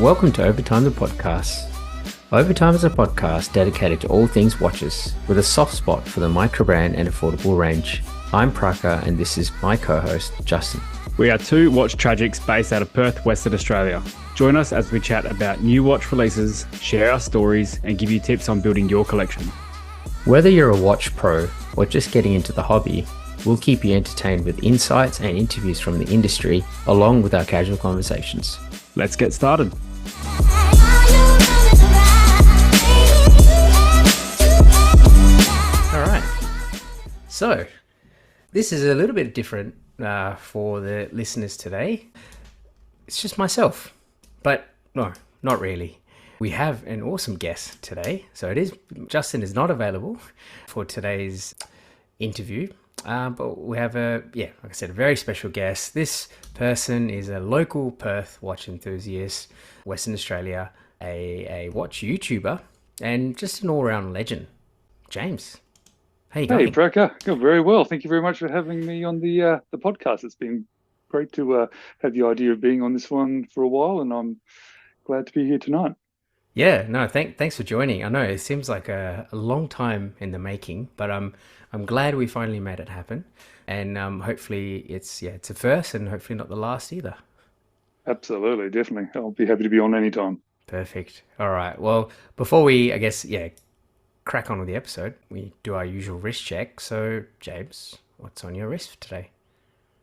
welcome to OverTime the podcast. OverTime is a podcast dedicated to all things watches, with a soft spot for the micro brand and affordable range. I'm Praka, and this is my co-host, Justin. We are two watch tragics based out of Perth, Western Australia. Join us as we chat about new watch releases, share our stories, and give you tips on building your collection. Whether you're a watch pro or just getting into the hobby, we'll keep you entertained with insights and interviews from the industry, along with our casual conversations. Let's get started. All right. So, this is a little bit different for the listeners today. It's just myself, but no, not really. We have an awesome guest today. So Justin is not available for today's interview, but we have like I said, a very special guest. This person is a local Perth watch enthusiast, Western Australia, a watch YouTuber, and just an all-round legend. James, how you going? Hey, Praka. Going very well. Thank you very much for having me on the podcast. It's been great to have the idea of being on this one for a while, and I'm glad to be here tonight. Yeah, no, thanks for joining. I know it seems like a long time in the making, but I'm glad we finally made it happen, and hopefully it's a first, and hopefully not the last either. Absolutely, definitely. I'll be happy to be on anytime. Perfect. All right. Well, before we, crack on with the episode, we do our usual wrist check. So, James, what's on your wrist today?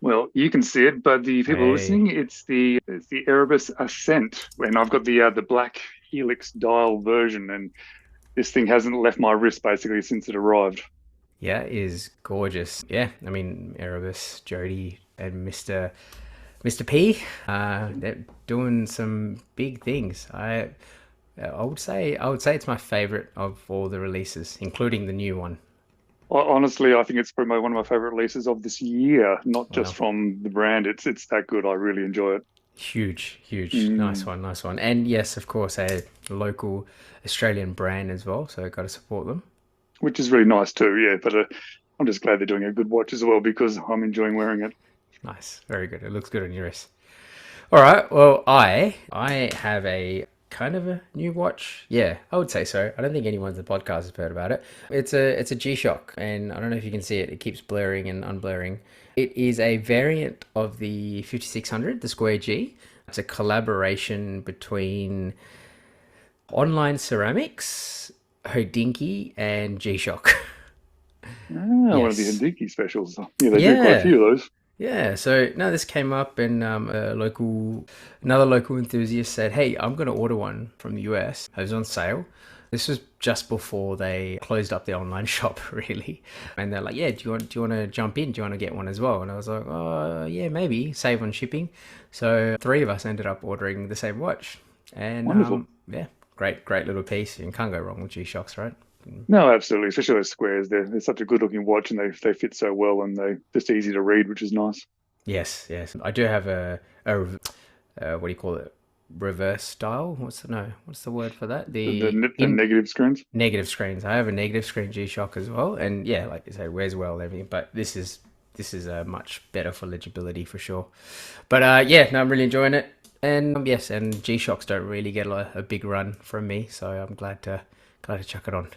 Well, you can see it, but the people listening, it's the Erebus Ascent, and I've got the Black Helix dial version, and this thing hasn't left my wrist basically since it arrived. Yeah, it is gorgeous. Yeah, I mean, Erebus, Jody, and Mr. P, they're doing some big things. I would say it's my favorite of all the releases, including the new one. Honestly, I think it's probably one of my favorite releases of this year, not just from the brand. It's that good. I really enjoy it. Huge. Nice one. And yes, of course, a local Australian brand as well, so got to support them. Which is really nice too, yeah. But I'm just glad they're doing a good watch as well, because I'm enjoying wearing it. Nice, very good. It looks good on your wrist. All right, well, I have a kind of a new watch. Yeah, I would say so. I don't think anyone on the podcast has heard about it. It's a G-Shock, and I don't know if you can see it. It keeps blurring and unblurring. It is a variant of the 5600, the Square G. It's a collaboration between Online Ceramics, Hodinkee, and G-Shock. One of the Hodinkee specials. Yeah, they do quite a few of those. Yeah, so no, this came up, and another local enthusiast said, "Hey, I'm going to order one from the US." It was on sale. This was just before they closed up the online shop, really. And they're like, "Yeah, do you want to jump in? Do you want to get one as well?" And I was like, "Oh, yeah, maybe save on shipping." So 3 of us ended up ordering the same watch, and wonderful. Great little piece. You can't go wrong with G-Shocks, right? No, absolutely. Especially those squares. They're such a good looking watch, and they fit so well, and they're just easy to read, which is nice. Yes. I do have a what do you call it? Reverse dial? What's the word for that? The negative screens. Negative screens. I have a negative screen G-Shock as well, and yeah, like you say, wears well and everything. But this is much better for legibility for sure. But I'm really enjoying it, and yes, and G-Shocks don't really get a big run from me, so I'm glad to chuck it on.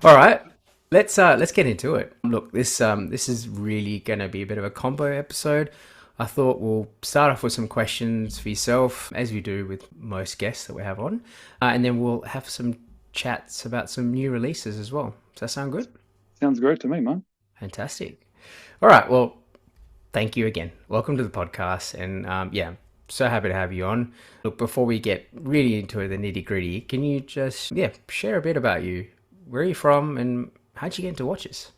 All right, let's get into it. Look, this is really going to be a bit of a combo episode. I thought we'll start off with some questions for yourself, as we do with most guests that we have on, and then we'll have some chats about some new releases as well. Does that sound good? Sounds great to me, man. Fantastic. All right, well, thank you again. Welcome to the podcast, and so happy to have you on. Look, before we get really into the nitty-gritty, can you just share a bit about you? Where are you from, and how'd you get into watches?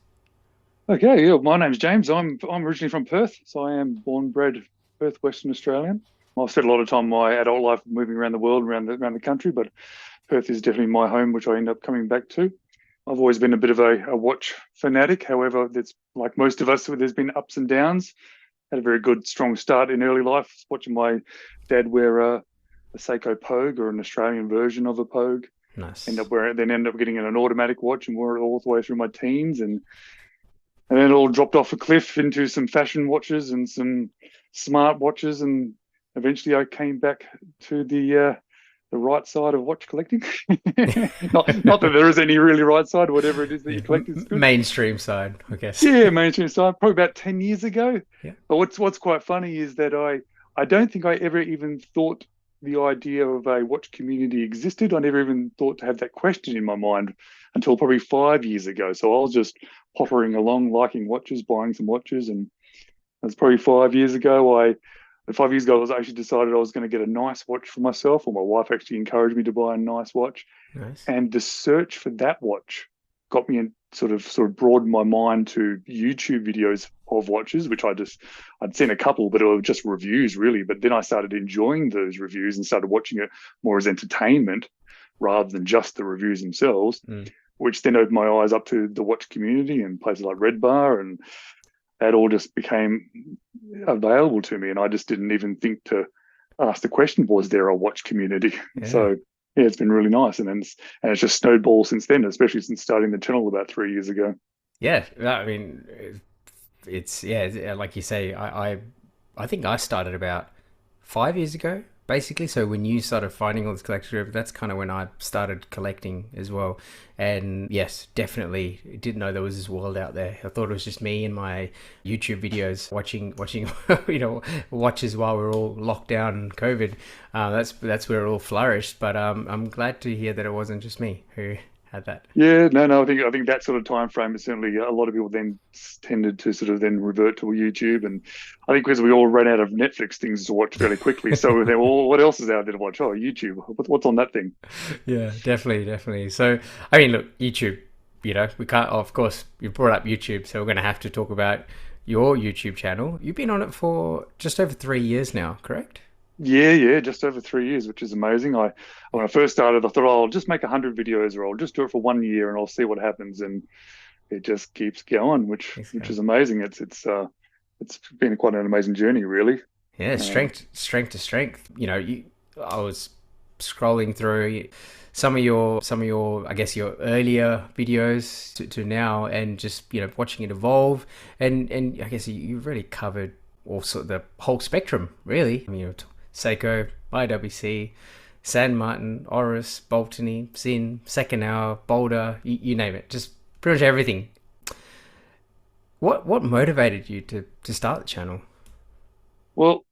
Okay, yeah, my name's James. I'm originally from Perth, so I am born and bred Perth, Western Australian. I've spent a lot of time in my adult life moving around the world, around the country, but Perth is definitely my home, which I end up coming back to. I've always been a bit of a watch fanatic. However, it's like most of us, there's been ups and downs. Had a very good, strong start in early life, watching my dad wear a Seiko Pogue, or an Australian version of a Pogue. Nice. Ended up getting an automatic watch and wore it all the way through my teens, and then it all dropped off a cliff into some fashion watches and some smart watches, and eventually I came back to the right side of watch collecting. Not that there is any really right side, whatever it is that you collect is good. Mainstream side, I guess. Yeah, mainstream side, probably about 10 years ago. Yeah. But what's quite funny is that I don't think I ever even thought the idea of a watch community existed. I never even thought to have that question in my mind until probably 5 years ago. So I was just pottering along, liking watches, buying some watches, and that's probably 5 years ago. 5 years ago, I actually decided I was going to get a nice watch for myself, or my wife actually encouraged me to buy a nice watch. Nice. And the search for that watch got me in, sort of broadened my mind to YouTube videos of watches, which I'd seen a couple, but it were just reviews really. But then I started enjoying those reviews and started watching it more as entertainment rather than just the reviews themselves, which then opened my eyes up to the watch community and places like Red Bar, and that all just became available to me. And I just didn't even think to ask the question, was there a watch community? Yeah. So yeah, it's been really nice. And it's just snowballed since then, especially since starting the channel about 3 years ago. Yeah. I mean, it's like you say, I think I started about 5 years ago, basically. So when you started finding all this collection, that's kind of when I started collecting as well. And yes, definitely didn't know there was this world out there. I thought it was just me and my YouTube videos watching watches while we were all locked down and COVID. That's where it all flourished. But I'm glad to hear that it wasn't just me who had that. Yeah, no, I think that sort of time frame is certainly a lot of people then tended to sort of then revert to YouTube, and I think because we all ran out of Netflix things to watch fairly quickly, so then, well, what else is out there to watch? Oh, YouTube. What's on that thing? Yeah, definitely. So, I mean, look, YouTube. We can't. Of course, you brought up YouTube, so we're going to have to talk about your YouTube channel. You've been on it for just over 3 years now, correct? Yeah, just over 3 years, which is amazing. When I first started, I thought, I'll just make 100 videos, or I'll just do it for 1 year and I'll see what happens. And it just keeps going, which is amazing. It's been quite an amazing journey, really. Yeah, strength to strength. I was scrolling through some of your I guess your earlier videos to now, and just watching it evolve, and I guess you've really covered also the whole spectrum, really. I mean, Seiko, IWC, San Martin, Oris, Boltony, Zin, Second Hour, Boulder, you name it, just pretty much everything. What motivated you to start the channel? Well,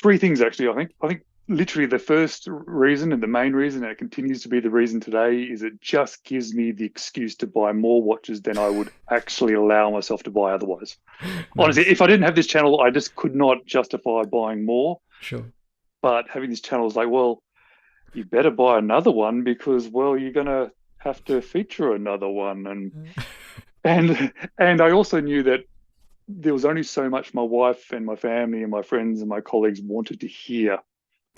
three things actually. I think literally the first reason and the main reason, and it continues to be the reason today, is it just gives me the excuse to buy more watches than I would actually allow myself to buy otherwise. Nice. Honestly, if I didn't have this channel, I just could not justify buying more. Sure. But having this channel is like, well, you better buy another one because, well, you're going to have to feature another one. And I also knew that there was only so much my wife and my family and my friends and my colleagues wanted to hear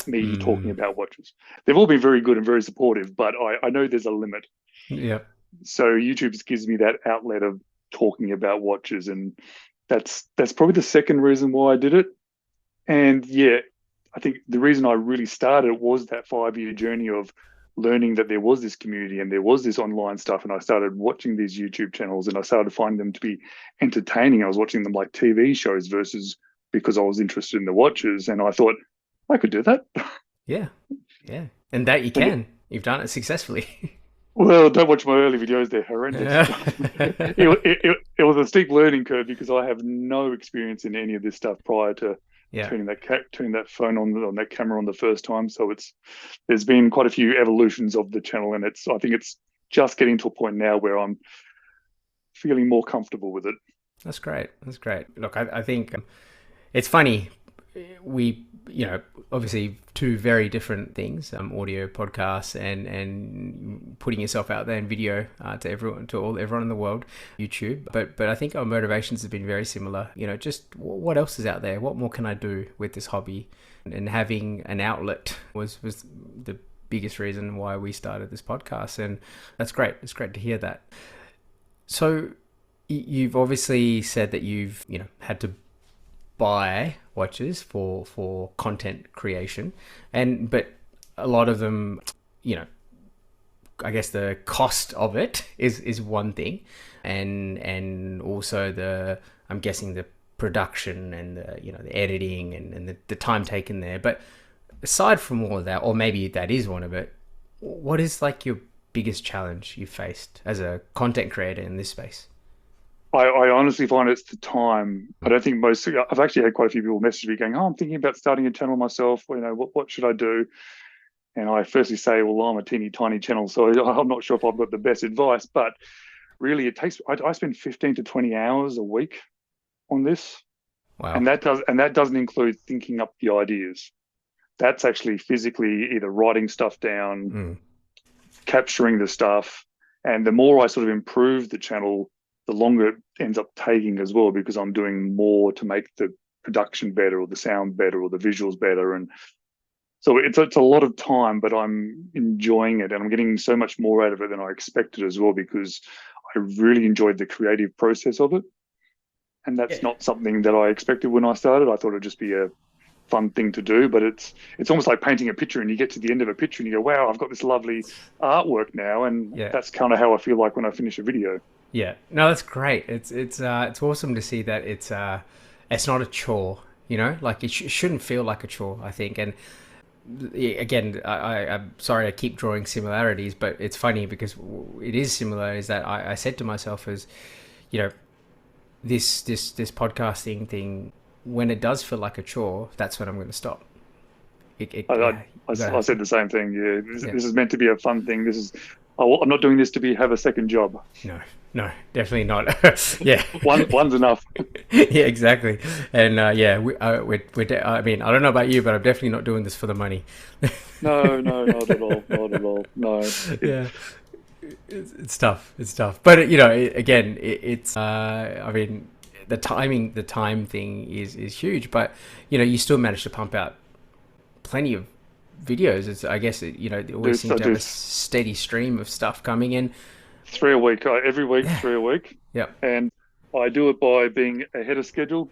me talking about watches. They've all been very good and very supportive, but I know there's a limit. Yeah. So YouTube gives me that outlet of talking about watches, and that's probably the second reason why I did it. And yeah, I think the reason I really started was that 5-year journey of learning that there was this community and there was this online stuff, and I started watching these YouTube channels and I started finding them to be entertaining. I was watching them like TV shows versus because I was interested in the watches, and I thought I could do that. Yeah. And that you can. You've done it successfully. Well, don't watch my early videos. They're horrendous. It was a steep learning curve because I have no experience in any of this stuff prior to turning that phone on that camera on the first time. So there's been quite a few evolutions of the channel, and I think it's just getting to a point now where I'm feeling more comfortable with it. That's great. Look, I think it's funny. We, obviously two very different things, audio podcasts and putting yourself out there in video to everyone in the world, YouTube. But I think our motivations have been very similar. Just what else is out there? What more can I do with this hobby? And having an outlet was the biggest reason why we started this podcast. And that's great. It's great to hear that. So you've obviously said that you've, had to buy watches for content creation, but a lot of them, I guess the cost of it is one thing, and also I'm guessing the production and the, you know, the editing and the time taken there. But aside from all of that, or maybe that is one of it, what is like your biggest challenge you faced as a content creator in this space? I honestly find it's the time. I don't think I've actually had quite a few people message me going, "Oh, I'm thinking about starting a channel myself. You know, what should I do?" And I firstly say, "Well, I'm a teeny tiny channel, so I'm not sure if I've got the best advice." But really, it takes. I spend 15 to 20 hours a week on this, Wow. and that doesn't include thinking up the ideas. That's actually physically either writing stuff down, capturing the stuff, and the more I sort of improve the channel, the longer it ends up taking as well, because I'm doing more to make the production better or the sound better or the visuals better. And so it's a lot of time, but I'm enjoying it and I'm getting so much more out of it than I expected as well, because I really enjoyed the creative process of it. And that's not something that I expected when I started. I thought it'd just be a fun thing to do, but it's almost like painting a picture, and you get to the end of a picture and you go, wow, I've got this lovely artwork now. And that's kind of how I feel like when I finish a video. Yeah, no, that's great. It's awesome to see that it's not a chore, you know, like it shouldn't feel like a chore, I think. And again, I'm sorry I keep drawing similarities, but it's funny because it is similar. Is that I said to myself, as you know, this podcasting thing, when it does feel like a chore, that's when I'm going to stop. I said the same thing. Yeah, this is meant to be a fun thing. I'm not doing this to have a second job. No, definitely not. Yeah, one's enough. Yeah, exactly. And I mean, I don't know about you, but I'm definitely not doing this for the money. No, not at all. Not at all. No. Yeah. It's tough. But you know, it's I mean, the time thing is huge, but you know, you still manage to pump out plenty of videos. I guess it always seems to have a steady stream of stuff coming in. 3 a week, every week, 3 a week. Yeah. And I do it by being ahead of schedule.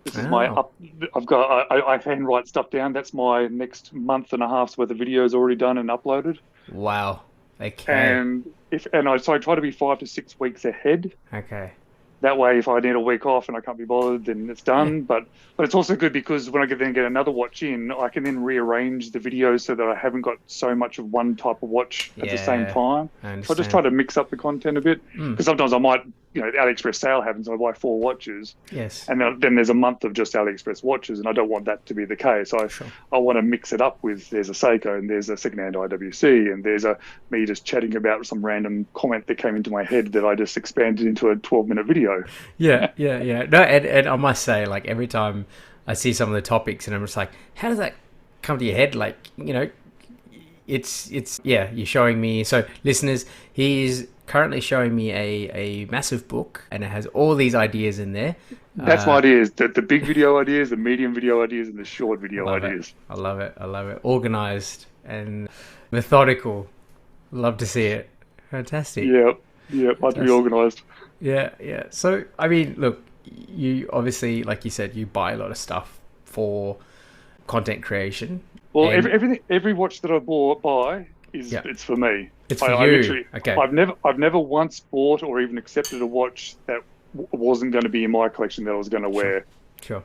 This is my I handwrite stuff down. That's my next month and a half's worth of videos already done and uploaded. Wow. Okay. And I try to be 5 to 6 weeks ahead. Okay. That way, if I need a week off and I can't be bothered, then it's done. But it's also good because when I then get another watch in, I can then rearrange the videos so that I haven't got so much of one type of watch at the same time. So I just try to mix up the content a bit, because sometimes I might, the AliExpress sale happens, I buy 4 watches. Yes. And then there's a month of just AliExpress watches, and I don't want that to be the case. I want to mix it up with, there's a Seiko and there's a secondhand IWC and there's me just chatting about some random comment that came into my head that I just expanded into a 12-minute video. Yeah. No, and I must say, like, every time I see some of the topics and I'm just like, how does that come to your head? Like, it's you're showing me. So listeners, he's currently showing me a massive book, and it has all these ideas in there. That's my ideas, the big video ideas, the medium video ideas, and the short video ideas. I love it. Organized and methodical. Love to see it. Fantastic. Yeah, must be organized. Yeah. So, I mean, look, you obviously, like you said, you buy a lot of stuff for content creation. Well, every watch that I buy it's for me. It's for you. Okay. I've never once bought or even accepted a watch that wasn't going to be in my collection that I was going to wear. Sure.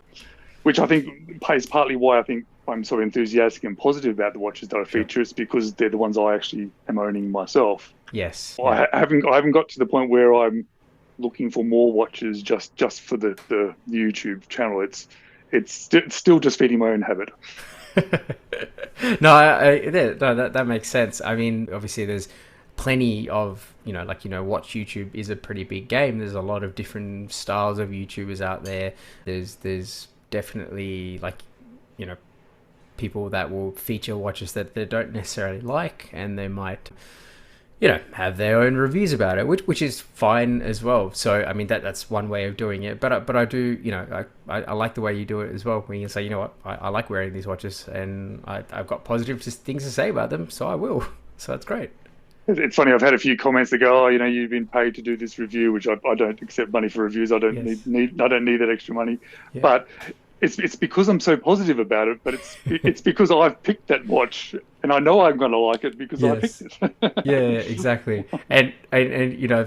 Which I think is partly why I think I'm sort of enthusiastic and positive about the watches that I feature. It's because they're the ones I actually am owning myself. Yes. I haven't got to the point where I'm looking for more watches just for the YouTube channel. It's still just feeding my own habit. No, that makes sense. I mean, obviously there's plenty of, watch YouTube is a pretty big game. There's a lot of different styles of YouTubers out there. There's definitely people that will feature watches that they don't necessarily like, and they might have their own reviews about it, which is fine as well. So I mean, that's one way of doing it, but I do, I like the way you do it as well, when you say, I like wearing these watches and I've got positive things to say about them, so I will. So that's great. It's funny, I've had a few comments that go, you've been paid to do this review, which I don't accept money for reviews. I don't need that extra money. Yeah. But it's because I'm so positive about it, but it's because I've picked that watch, and I know I'm going to like it because I picked Yes. it. Yeah, exactly. And you know,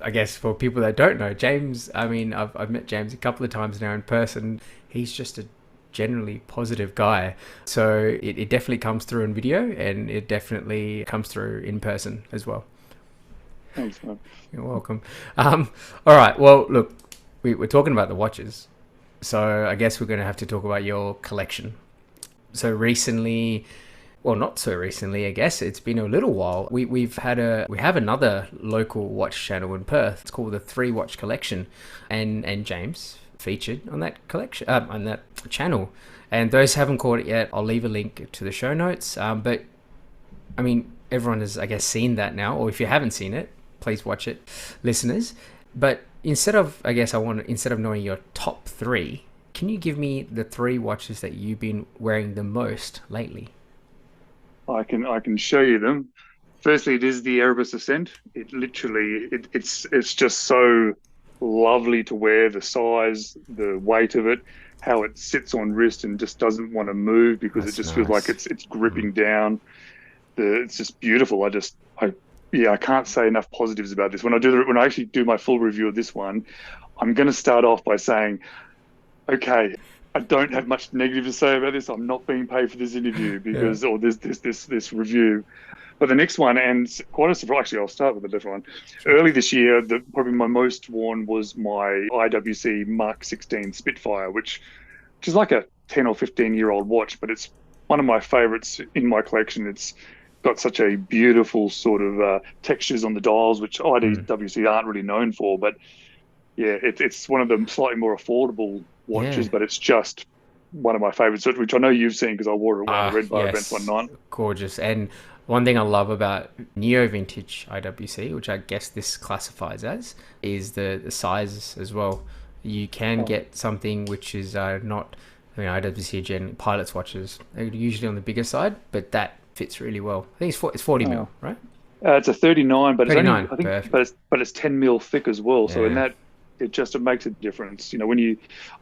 I guess for people that don't know, James, I mean, I've met James a couple of times now in person. He's just a generally positive guy. So it definitely comes through in video, and it definitely comes through in person as well. Thanks, man. You're welcome. All right. Well, look, we're talking about the watches. So I guess we're going to have to talk about your collection. So recently, well, not so recently, I guess it's been a little while. We have another local watch channel in Perth. It's called the 3 Watch Collection, and James featured on that collection, on that channel. And those who haven't caught it yet, I'll leave a link to the show notes. But I mean, everyone has, I guess, seen that now, or if you haven't seen it, please watch it, listeners. But instead of knowing your top 3, can you give me the 3 watches that you've been wearing the most lately? I can show you them. Firstly, it is the Erebus Ascent. It literally, it's just so lovely to wear. The size, the weight of it, how it sits on wrist and just doesn't want to move because That's it just feels like nice. it's gripping down. It's just beautiful. I can't say enough positives about this. When I actually do my full review of this one, I'm going to start off by saying, okay, I don't have much negative to say about this. I'm not being paid for this interview because, or this review. But the next one, and quite a surprise, actually, I'll start with a different one. Early this year, probably my most worn was my IWC Mark 16 Spitfire, which is like a 10 or 15-year-old watch, but it's one of my favorites in my collection. It's got such a beautiful sort of textures on the dials, which IWC aren't really known for. But yeah, it's one of the slightly more affordable watches, but it's just one of my favorites, which I know you've seen because I wore it at one of the Red Bar events one night. Gorgeous. And one thing I love about neo vintage IWC, which I guess this classifies as, is the size as well. You can get something which is not, I mean, IWC generally, pilots watches, they're usually on the bigger side, but that fits really well. I think it's 40 mil, right? It's a 39, but 39, it's only, I think, but it's 10 mil thick as well. So in that, it makes a difference. You know,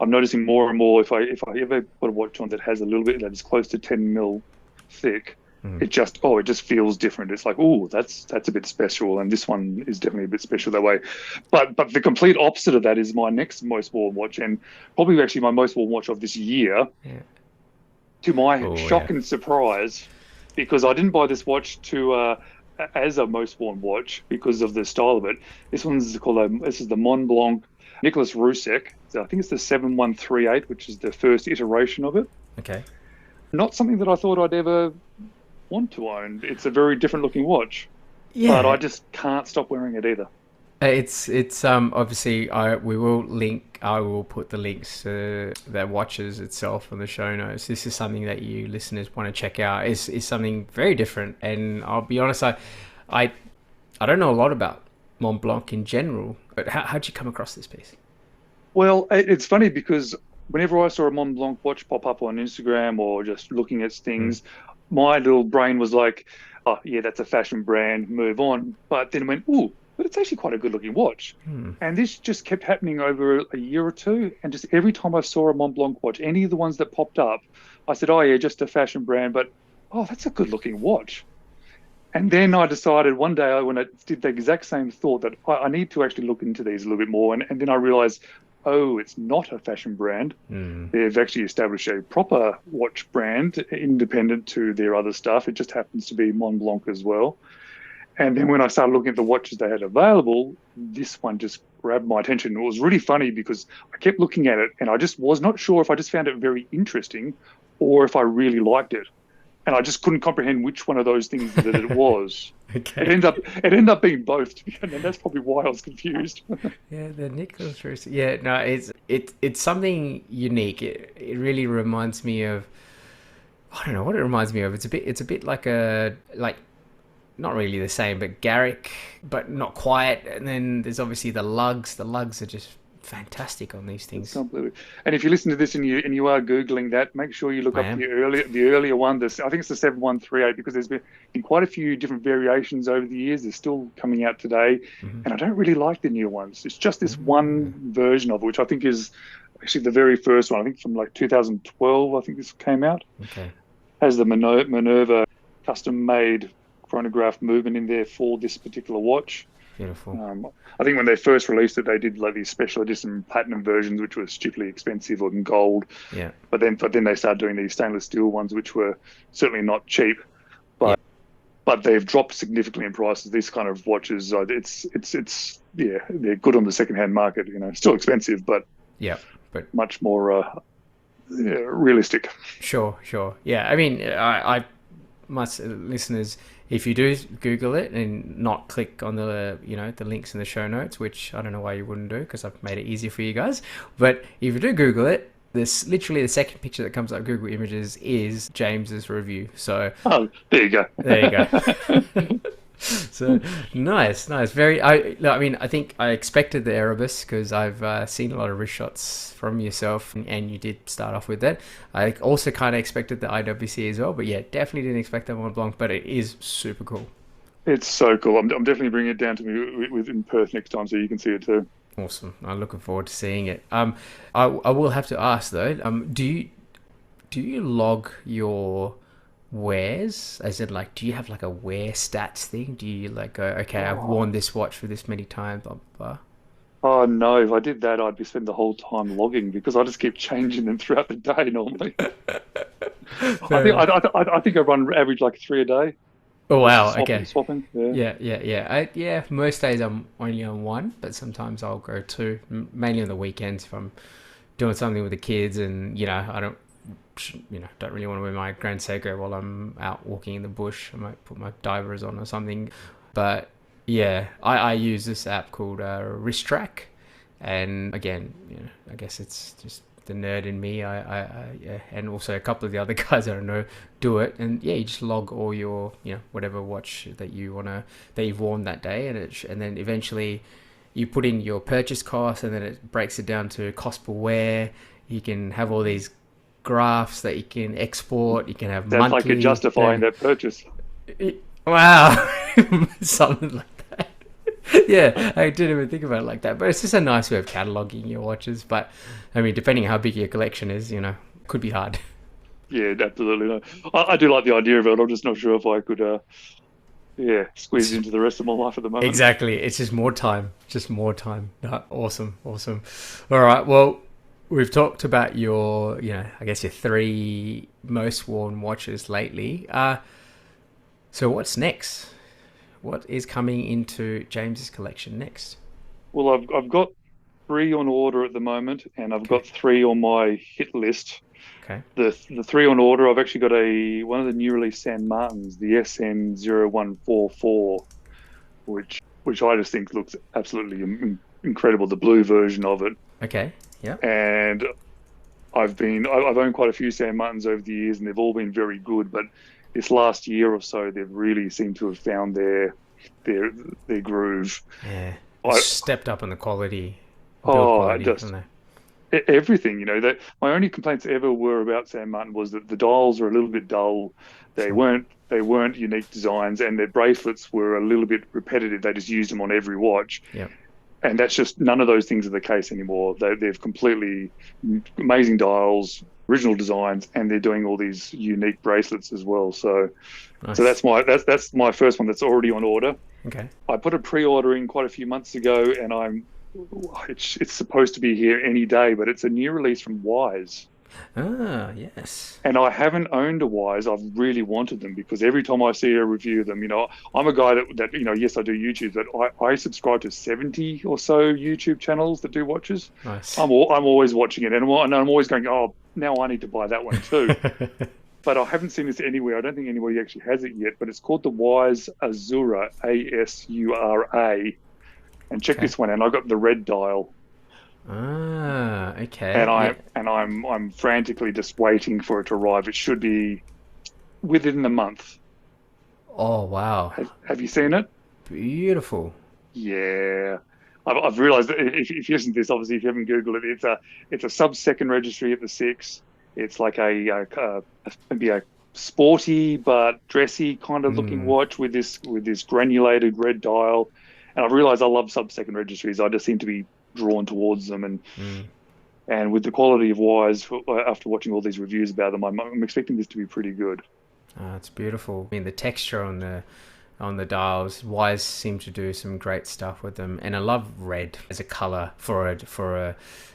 I'm noticing more and more if I ever put a watch on that has a little bit that is close to 10 mil thick, it just feels different. It's like, oh, that's a bit special, and this one is definitely a bit special that way. But the complete opposite of that is my next most worn watch, and probably actually my most worn watch of this year. Yeah. To my shock and surprise, because I didn't buy this watch as a most worn watch because of the style of it. This is the Mont Blanc Nicholas Rusek. So I think it's the 7138, which is the first iteration of it. Okay. Not something that I thought I'd ever want to own. It's a very different looking watch, but I just can't stop wearing it either. It's obviously I will put the links to the watches itself on the show notes. This is something that you listeners want to check out. Is something very different, and I'll be honest, I don't know a lot about Mont Blanc in general. But how'd you come across this piece? Well, it's funny because whenever I saw a Mont Blanc watch pop up on Instagram or just looking at things, my little brain was like, oh yeah, that's a fashion brand, move on. But then it went, ooh, but it's actually quite a good looking watch. And this just kept happening over a year or two. And just every time I saw a Mont Blanc watch, any of the ones that popped up, I said, oh yeah, just a fashion brand, but oh, that's a good looking watch. And then I decided one day when I did the exact same thought that I need to actually look into these a little bit more. And then I realized, oh, it's not a fashion brand. They've actually established a proper watch brand independent to their other stuff. It just happens to be Mont Blanc as well. And then when I started looking at the watches they had available, this one just grabbed my attention. It was really funny because I kept looking at it and I just was not sure if I just found it very interesting or if I really liked it. And I just couldn't comprehend which one of those things that it was. Okay. It ended up being both, and that's probably why I was confused. Yeah, the Nicholas Rusek. Yeah, no, it's something unique. It really reminds me of, I don't know what it reminds me of. It's a bit like not really the same, but Garrick, but not quite. And then there's obviously the lugs. The lugs are just fantastic on these things. Absolutely. And if you listen to this and you are Googling that, make sure you look up the earlier one. I think it's the 7138 because there's been quite a few different variations over the years. They're still coming out today. And I don't really like the new ones. It's just this one version of it, which I think is actually the very first one, I think from like 2012, I think this came out, Okay. has the Minerva custom-made chronograph movement in there for this particular watch. Beautiful. I think when they first released it, they did like these special edition platinum versions, which were stupidly expensive or in gold. Yeah. But then they started doing these stainless steel ones, which were certainly not cheap, but they've dropped significantly in prices. These kind of watches, they're good on the secondhand market. Still expensive, but much more realistic. Sure. Yeah, I mean, I must, listeners, if you do Google it and not click on the the links in the show notes, which I don't know why you wouldn't do, because I've made it easier for you guys. But if you do Google it, this literally the second picture that comes up Google Images is James's review. So there you go. There you go. So nice. Very. I mean, I think I expected the Erebus because I've seen a lot of wrist shots from yourself, and you did start off with that. I also kind of expected the IWC as well, but yeah, definitely didn't expect that Mont Blanc. But it is super cool. It's so cool. I'm definitely bringing it down to me in Perth next time, so you can see it too. Awesome. I'm looking forward to seeing it. I will have to ask though. Do you log your wears, as in like, do you have like a wear stats thing? Do you like go, okay, I've worn this watch for this many times, blah blah blah? Oh no, if I did that, I'd be spending the whole time logging, because I just keep changing them throughout the day normally. I think I run average like 3 a day. Oh wow, okay. Swapping. Yeah. Most days I'm only on 1, but sometimes I'll go 2, mainly on the weekends if I'm doing something with the kids, and I don't really want to wear my Grand Seiko while I'm out walking in the bush. I might put my divers on or something. But yeah, I use this app called Wrist Track, and again, I guess it's just the nerd in me. And also a couple of the other guys that I know do it, and yeah, you just log all your whatever watch that you've worn that day, and then eventually you put in your purchase cost, and then it breaks it down to cost per wear. You can have all these graphs that you can export. You can have monthly. That's like you're justifying that purchase. Wow. Something like that. Yeah, I didn't even think about it like that. But it's just a nice way of cataloging your watches. But I mean, depending on how big your collection is, could be hard. Yeah, absolutely. No. I do like the idea of it. I'm just not sure if I could squeeze it into the rest of my life at the moment. Exactly. It's just more time. No, awesome. All right. Well, we've talked about your, I guess your 3 most worn watches lately. So what's next? What is coming into James's collection next? Well, I've got 3 on order at the moment, and I've got 3 on my hit list. Okay. The 3 on order, I've actually got one of the new release San Martins, the SN0144, which I just think looks absolutely incredible. The blue version of it. Okay. Yeah. And I've owned quite a few San Martins over the years, and they've all been very good. But this last year or so, they've really seemed to have found their groove. Yeah. Stepped up on the quality. Everything. That my only complaints ever were about San Martin was that the dials are a little bit dull. They weren't unique designs, and their bracelets were a little bit repetitive. They just used them on every watch. Yeah. And that's just, none of those things are the case anymore. They've completely amazing dials, original designs, and they're doing all these unique bracelets as well. So, nice. So that's my first one that's already on order. Okay. I put a pre-order in quite a few months ago, and it's supposed to be here any day, but it's a new release from Wise. Ah, yes. And I haven't owned a Wise. I've really wanted them, because every time I see a review of them, I'm a guy that yes, I do YouTube, but I subscribe to 70 or so YouTube channels that do watches. Nice. I'm always watching it, and I'm always going, oh, now I need to buy that one too. But I haven't seen this anywhere. I don't think anybody actually has it yet, but it's called the Wise Azura, Asura. And check this one out. I got the red dial. Ah, okay. And I'm frantically just waiting for it to arrive. It should be within the month. Oh wow! Have you seen it? Beautiful. Yeah, I've realised that if you listen to this, obviously if you haven't Googled it, it's a sub-second registry at the 6. It's like maybe a sporty but dressy kind of looking watch with this granulated red dial. And I've realised I love sub-second registries. I just seem to be drawn towards them, and And with the quality of wires, after watching all these reviews about them, I'm expecting this to be pretty good. It's beautiful. I mean, the texture on the dials, wires seem to do some great stuff with them, and I love red as a color for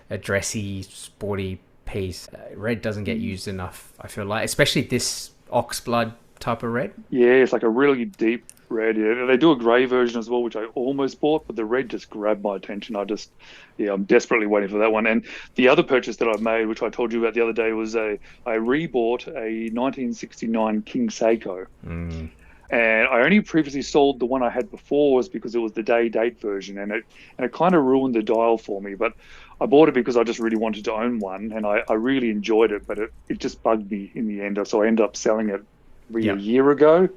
a dressy, sporty piece. Red doesn't get used enough, I feel like, especially this oxblood type of red. Yeah, it's like a really deep red. Yeah, they do a grey version as well, which I almost bought, but the red just grabbed my attention. I'm desperately waiting for that one. And the other purchase that I've made, which I told you about the other day, was I rebought a 1969 King Seiko. Mm. And I only previously sold the one I had before was because it was the day-date version, and it kind of ruined the dial for me. But I bought it because I just really wanted to own one, and I really enjoyed it, but it just bugged me in the end. So I ended up selling it a year ago.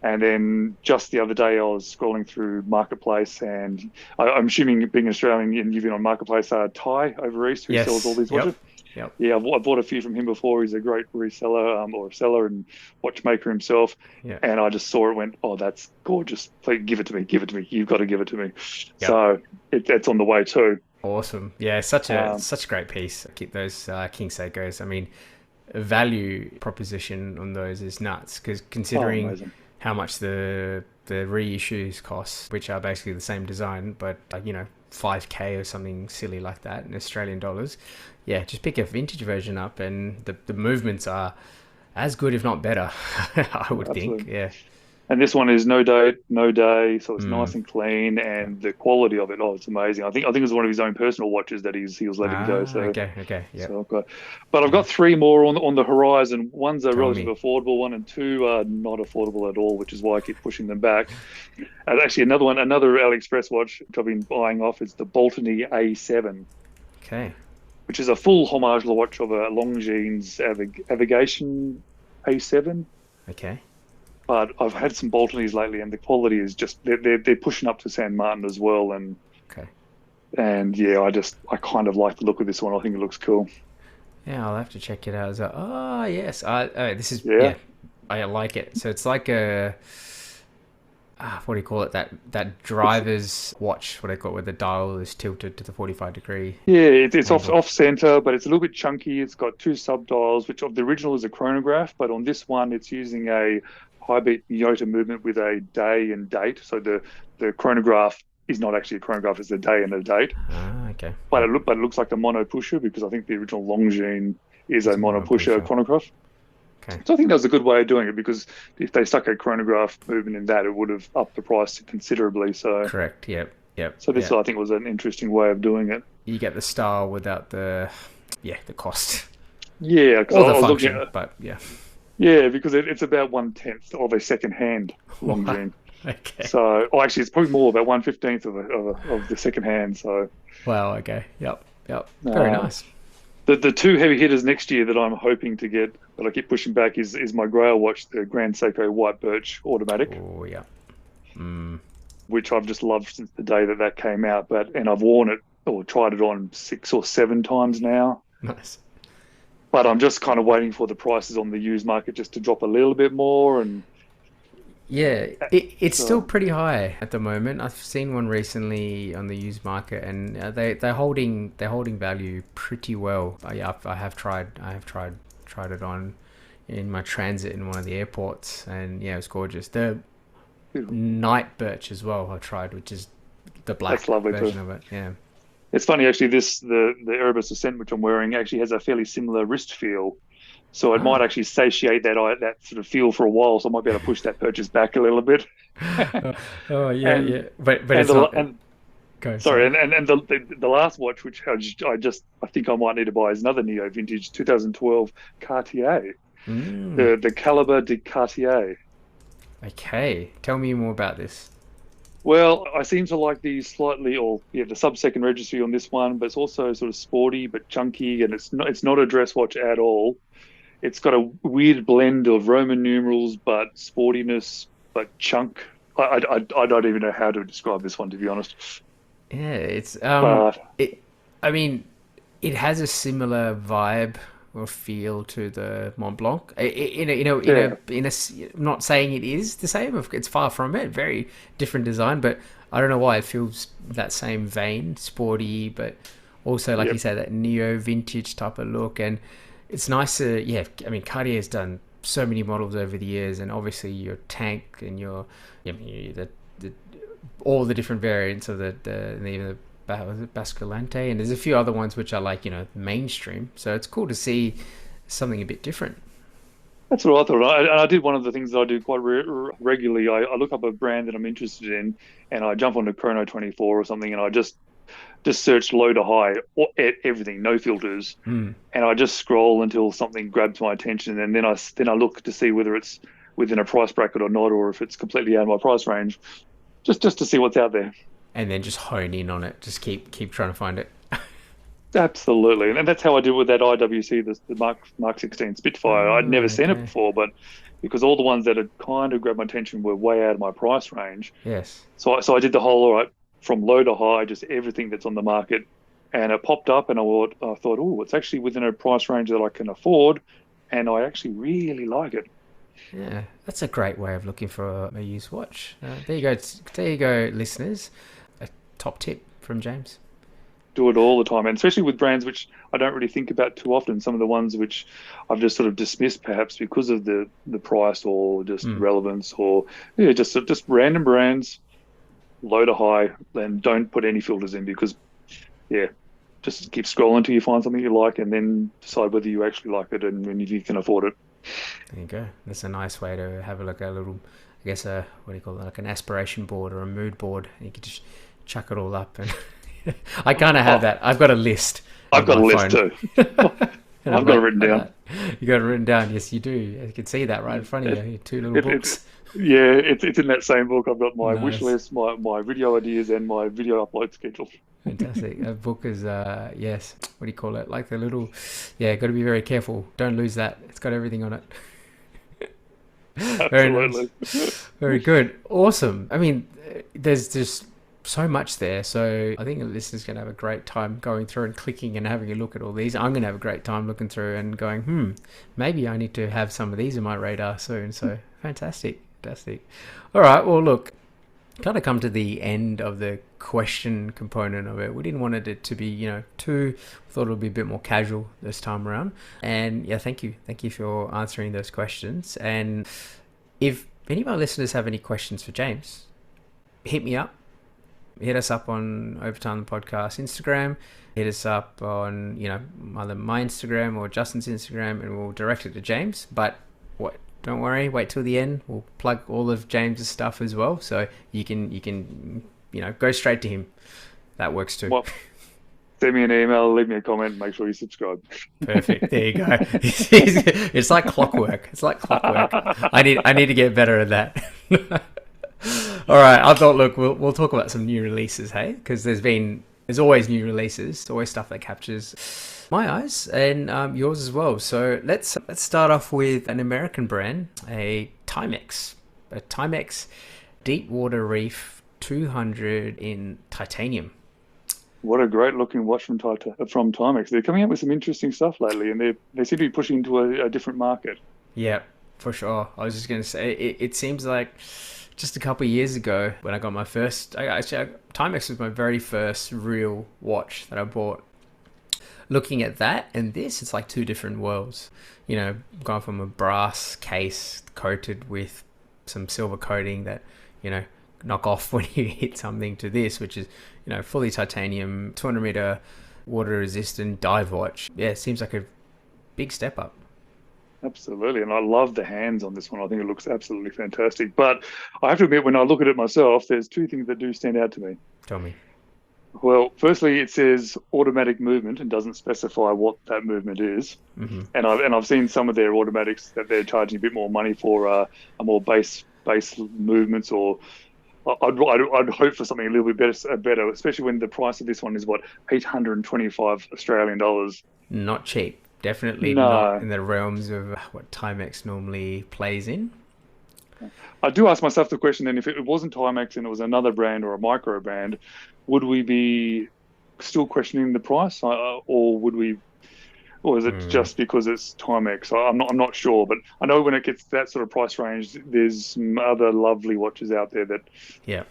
And then just the other day, I was scrolling through Marketplace, and I'm assuming, being Australian, and you've been on Marketplace, Ty over East, who sells all these watches. Yep. Yeah, I bought a few from him before. He's a great reseller or seller and watchmaker himself. Yeah. And I just saw it, went, oh, that's gorgeous. Please give it to me. Give it to me. You've got to give it to me. Yep. So it's on the way too. Awesome. Yeah, such a great piece. Keep those King Seikos. I mean, value proposition on those is nuts, because considering how much the reissues cost, which are basically the same design, but $5K or something silly like that in Australian dollars. Yeah, just pick a vintage version up, and the movements are as good, if not better, I would think. Yeah. And this one is no day, so it's nice and clean, and the quality of it, it's amazing. I think it's one of his own personal watches that he was letting go. So okay, yeah. So but I've got three more on the horizon. One's a relatively affordable one, and two are not affordable at all, which is why I keep pushing them back. And actually, another AliExpress watch which I've been buying off is the Hodinkee A7. Okay. Which is a full homage watch of a Longines Avigation A7. Okay. But I've had some Boltonees lately, and the quality is just they're pushing up to San Martin as well, and yeah, I kind of like the look of this one. I think it looks cool. Yeah, I'll have to check it out. Yes, this is I like it. So it's like a what do you call it? That driver's watch, what do they call it, where the dial is tilted to the 45-degree. Yeah, it's off center, but it's a little bit chunky. It's got two sub dials, which of the original is a chronograph, but on this one it's using a high beat Yota movement with a day and date. So the chronograph is not actually a chronograph; it's a day and a date. Okay. But it looks like the mono pusher, because I think the original Longines is a mono pusher chronograph. Okay. So I think that was a good way of doing it, because if they stuck a chronograph movement in that, it would have upped the price considerably. So correct. Yep. So this I think was an interesting way of doing it. You get the style without the cost. Yeah, because I was function, looking at, but yeah, because it's about 1/10 of a second-hand Longines. Okay. So, actually, it's probably more, about 1/15 of the second-hand. So. Wow. Okay. Yep. Very nice. The two heavy hitters next year that I'm hoping to get, that I keep pushing back, is my Grail watch, the Grand Seiko White Birch Automatic. Oh yeah. Which I've just loved since the day that came out. And I've worn it or tried it on 6 or 7 times now. Nice. But I'm just kind of waiting for the prices on the used market just to drop a little bit more. And yeah, it's still pretty high at the moment. I've seen one recently on the used market, and they're holding value pretty well. Yeah, I have tried it on in my transit in one of the airports, and yeah, it was gorgeous. The night birch as well I tried, which is the black version of it. Yeah. It's funny, actually, the Erebus Ascent, which I'm wearing, actually has a fairly similar wrist feel. So it might actually satiate that sort of feel for a while. So I might be able to push that purchase back a little bit. Yeah. But it's not. Sorry, and the last watch, which I think I might need to buy, is another Neo vintage 2012 Cartier, the Calibre de Cartier. Okay, tell me more about this. Well, I seem to like the the sub-second registry on this one, but it's also sort of sporty but chunky, and it's not a dress watch at all. It's got a weird blend of Roman numerals, but sportiness, but chunk. I don't even know how to describe this one, to be honest. Yeah, it's it has a similar vibe or feel to the Mont Blanc. I'm not saying it is the same. It's far from it. Very different design, but I don't know why it feels that same vein, sporty, but Also, like Yep. you say, that neo vintage type of look, and it's nice to, yeah. I mean, Cartier's done so many models over the years, and obviously your tank and your, the all the different variants of the Basculante, and there's a few other ones which are like, mainstream. So it's cool to see something a bit different. That's what I thought. I did one of the things that I do quite regularly. I look up a brand that I'm interested in, and I jump onto Chrono 24 or something, and I just search low to high, or everything, no filters, Mm. and I just scroll until something grabs my attention, and then I look to see whether it's within a price bracket or not, or if it's completely out of my price range, just to see what's out there. And then just hone in on it. Just keep trying to find it. Absolutely, and that's how I did with that IWC, the Mark 16 Spitfire. I'd never seen it Okay. before, but because all the ones that had kind of grabbed my attention were way out of my price range, Yes. so I did the whole, all right, from low to high, just everything that's on the market, and it popped up, and I thought, oh, it's actually within a price range that I can afford, and I actually really like it. Yeah, that's a great way of looking for a used watch. There you go. There you go, listeners. A top tip from James. Do it all the time, and especially with brands which I don't really think about too often. Some of the ones which I've just sort of dismissed, perhaps because of the price or just relevance, or just random brands, low to high, and don't put any filters in, because just keep scrolling until you find something you like, and then decide whether you actually like it and if you can afford it. There you go. That's a nice way to have a look at a little, I guess, what do you call it, like an aspiration board or a mood board. And you can just chuck it all up. And I kind of have that. I've got a list. I've got a list too. I've got it written down. You got it written down. Yes, you do. You can see that right in front of you. Your two little books. It's in that same book. I've got my Nice. wish list, my video ideas, and my video upload schedule. Fantastic. That book is, yes, what do you call it? Like the little, got to be very careful. Don't lose that. It's got everything on it. Very Absolutely. nice. Very good. Awesome. I mean, there's just so much there. So I think the listeners going to have a great time going through and clicking and having a look at all these. I'm going to have a great time looking through and going, maybe I need to have some of these in my radar soon. So fantastic. All right. Well, look, kind of come to the end of the question component of it. We didn't want it to be, too, we thought it would be a bit more casual this time around. And thank you for answering those questions. And if any of our listeners have any questions for James, hit me up. Hit us up on OverTime the Podcast Instagram. Hit us up on, either my Instagram or Justin's Instagram, and we'll direct it to James. But don't worry, wait till the end. We'll plug all of James's stuff as well, so you can go straight to him. That works too. Well, send me an email, leave me a comment, make sure you subscribe. Perfect. There you go. It's like clockwork. I need to get better at that. All right. I thought, look, we'll talk about some new releases, hey? Because there's always new releases, always stuff that captures my eyes and yours as well. So let's start off with an American brand, a Timex Deepwater Reef 200 in titanium. What a great looking watch from Timex. They're coming out with some interesting stuff lately, and they seem to be pushing into a different market. Yeah, for sure. I was just going to say, it seems like just a couple of years ago when I got my first, Timex was my very first real watch that I bought. Looking at that and this, it's like two different worlds. Gone from a brass case coated with some silver coating that, knock off when you hit something, to this, which is, fully titanium, 200 meter water resistant dive watch. Yeah, it seems like a big step up. Absolutely, and I love the hands on this one. I think it looks absolutely fantastic. But I have to admit, when I look at it myself, there's two things that do stand out to me. Tell me. Well, firstly, it says automatic movement and doesn't specify what that movement is. Mm-hmm. And I've seen some of their automatics that they're charging a bit more money for a more base movements, or I'd hope for something a little bit better, especially when the price of this one is $825 Australian dollars. Not cheap. Definitely No. not in the realms of what Timex normally plays in. I do ask myself the question, then, if it wasn't Timex and it was another brand or a micro brand, would we be still questioning the price, or would we, or is it just because it's Timex? I'm not sure, but I know when it gets that sort of price range, there's some other lovely watches out there that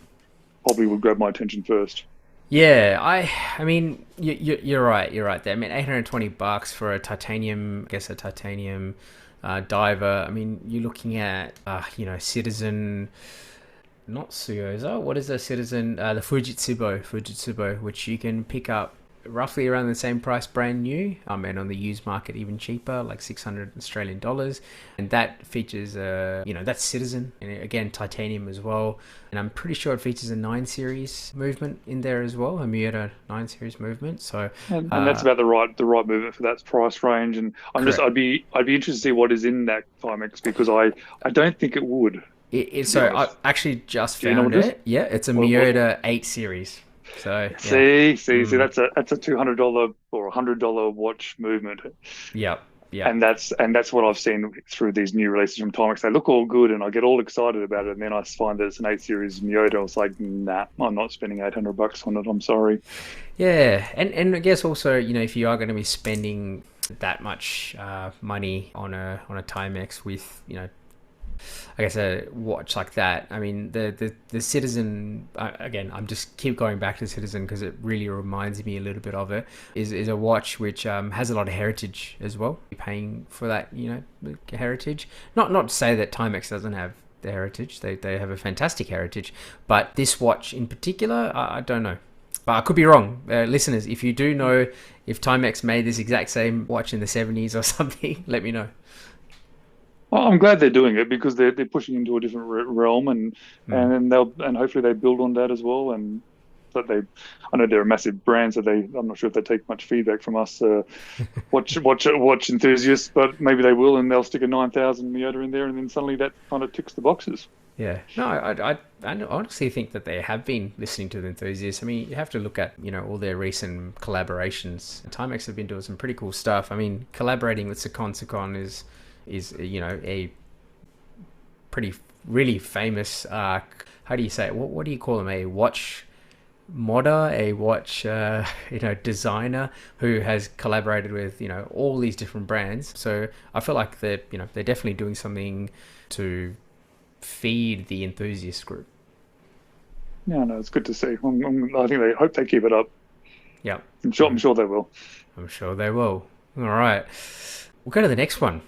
probably would grab my attention first. Yeah, I mean, you're right. You're right there. I mean, $820 for a titanium, I guess a titanium diver. I mean, you're looking at, Citizen, not Suyoza. What is a Citizen? The Fujitsubo, which you can pick up roughly around the same price brand new, and on the used market even cheaper, like 600 Australian dollars. And that features that's Citizen, and again titanium as well. And I'm pretty sure it features a 9 series movement in there as well, a Miata 9 series movement. So And that's about the right movement for that price range. And correct. I'd be interested to see what is in that Timex, because I don't think it would. So I actually just Do you know found what it is? it. Yeah, it's a What, Miata 8 series. So yeah. see, that's a $200 or $100 watch movement. Yep. Yep. And that's what I've seen through these new releases from Timex. They look all good, and I get all excited about it. And then I find that it's an 8 series Miata. I was like, nah, I'm not spending $800 on it. I'm sorry. Yeah, and I guess also, if you are going to be spending that much money on a Timex with, I guess a watch like that. I mean, the Citizen, again, I'm just keep going back to Citizen because it really reminds me a little bit of it, is a watch which has a lot of heritage as well. You're paying for that, heritage. Not to say that Timex doesn't have the heritage. They have a fantastic heritage. But this watch in particular, I don't know. But I could be wrong. Listeners, if you do know if Timex made this exact same watch in the 70s or something, let me know. Well, I'm glad they're doing it, because they're pushing into a different realm, and hopefully they build on that as well. And but I know they're a massive brand, so I'm not sure if they take much feedback from us watch enthusiasts, but maybe they will, and they'll stick a 9,000 Miata in there, and then suddenly that kind of ticks the boxes. Yeah, no, I honestly think that they have been listening to the enthusiasts. I mean, you have to look at all their recent collaborations. Timex have been doing some pretty cool stuff. I mean, collaborating with Secon is a pretty really famous how do you say it? What do you call them? A watch modder, a watch designer who has collaborated with all these different brands. So I feel like they're definitely doing something to feed the enthusiast group. Yeah, no, it's good to see. I think they hope they keep it up. Yeah, I'm sure they will. I'm sure they will. All right, we'll go to the next one.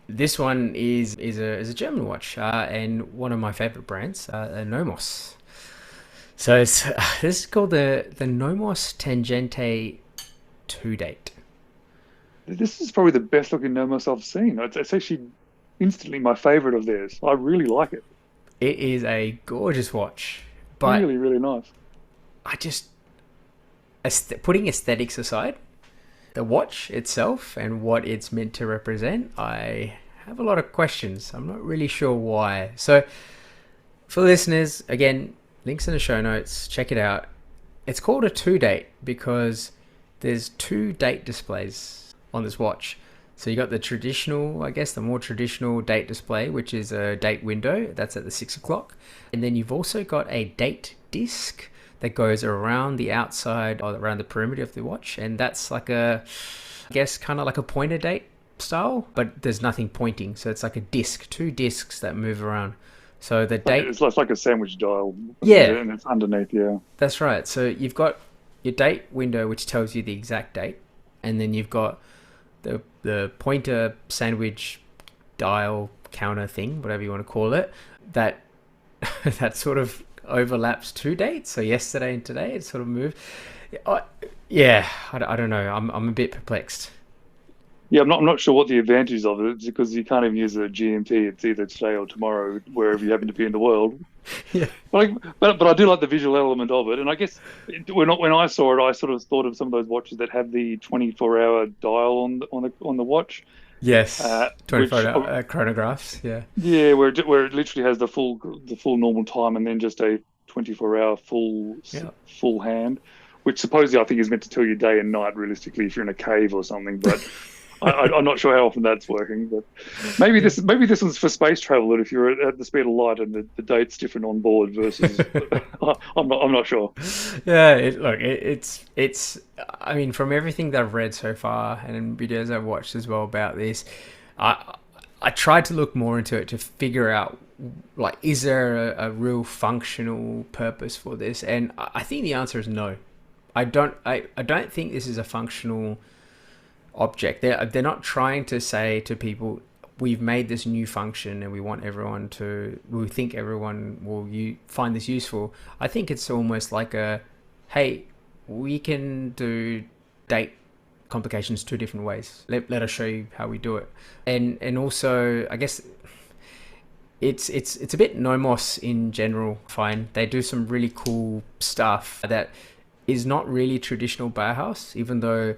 This one is a German watch, and one of my favorite brands, Nomos. So this is called the Nomos Tangente 2 Date. This is probably the best looking Nomos I've seen. It's actually instantly my favorite of theirs. I really like it. It is a gorgeous watch, but really, really nice. I just putting aesthetics aside, the watch itself and what it's meant to represent, I have a lot of questions. I'm not really sure why. So for listeners, again, links in the show notes, check it out. It's called a 2 date because there's 2 date displays on this watch. So you got the traditional, I guess the more traditional date display, which is a date window. That's at the 6 o'clock. And then you've also got a date disc that goes around the outside or around the perimeter of the watch. And that's like I guess kind of like a pointer date style, but there's nothing pointing. So it's like a disc, 2 discs that move around. So the date... It's like a sandwich dial. Yeah. And it's underneath, yeah. That's right. So you've got your date window, which tells you the exact date. And then you've got the pointer sandwich dial counter thing, whatever you want to call it, that sort of overlaps 2 dates. So yesterday and today, it sort of moved. Yeah, I don't know. I'm a bit perplexed. Yeah, I'm not sure what the advantage of it is, because you can't even use a GMT. It's either today or tomorrow, wherever you happen to be in the world. Yeah. But I do like the visual element of it. And I guess when I saw it, I sort of thought of some of those watches that have the 24-hour dial on the watch. Yes, 24-hour chronographs. Yeah. Yeah, where it literally has the full normal time, and then just a 24-hour full hand, which supposedly I think is meant to tell you day and night, realistically, if you're in a cave or something. But I'm not sure how often that's working. But maybe this one's for space travel, that if you're at the speed of light and the date's different on board versus, I'm not sure. Yeah, it's. I mean, from everything that I've read so far and in videos I've watched as well about this, I I tried to look more into it to figure out, like, is there a real functional purpose for this? And I think the answer is no. I don't think this is a functional object. They're not trying to say to people, we've made this new function and we think everyone will find this useful. I think it's almost like hey, we can do date complications two different ways. Let us show you how we do it. And also, I guess it's a bit nomos in general. Fine, they do some really cool stuff that is not really traditional Bauhaus, even though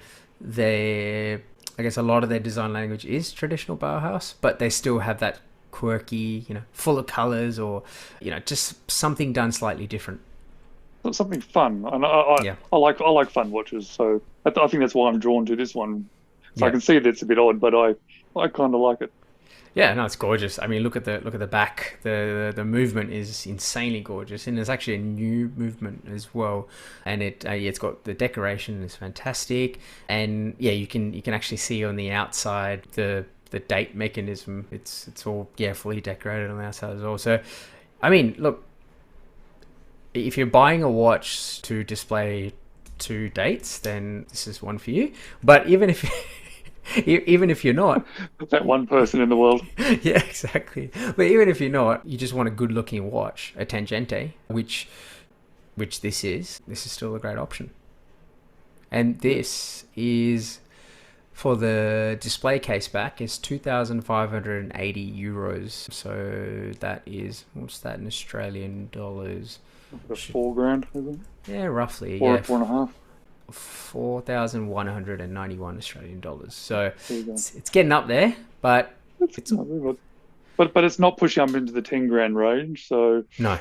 I guess a lot of their design language is traditional Bauhaus, but they still have that quirky, full of colors, or just something done slightly different. Something fun, and I like fun watches, so I think that's why I'm drawn to this one. So I can see that it's a bit odd, but I kind of like it. Yeah, no, it's gorgeous. I mean, look at the back. The movement is insanely gorgeous, and there's actually a new movement as well. And it's got the decoration is fantastic, and yeah, you can actually see on the outside the date mechanism. It's all fully decorated on the outside as well. So, I mean, look, if you're buying a watch to display two dates, then this is one for you. But even if you're not, that one person in the world. Yeah, exactly. But even if you're not, you just want a good looking watch, a Tangente, which this is still a great option. And this is, for the display case back, is 2,580 euros. So that is, what's that in Australian dollars? $4,000, is it? Yeah, roughly. Four and a half. 4,191 Australian dollars. So it's getting up there, but it's not pushing up into the 10 grand range. So no,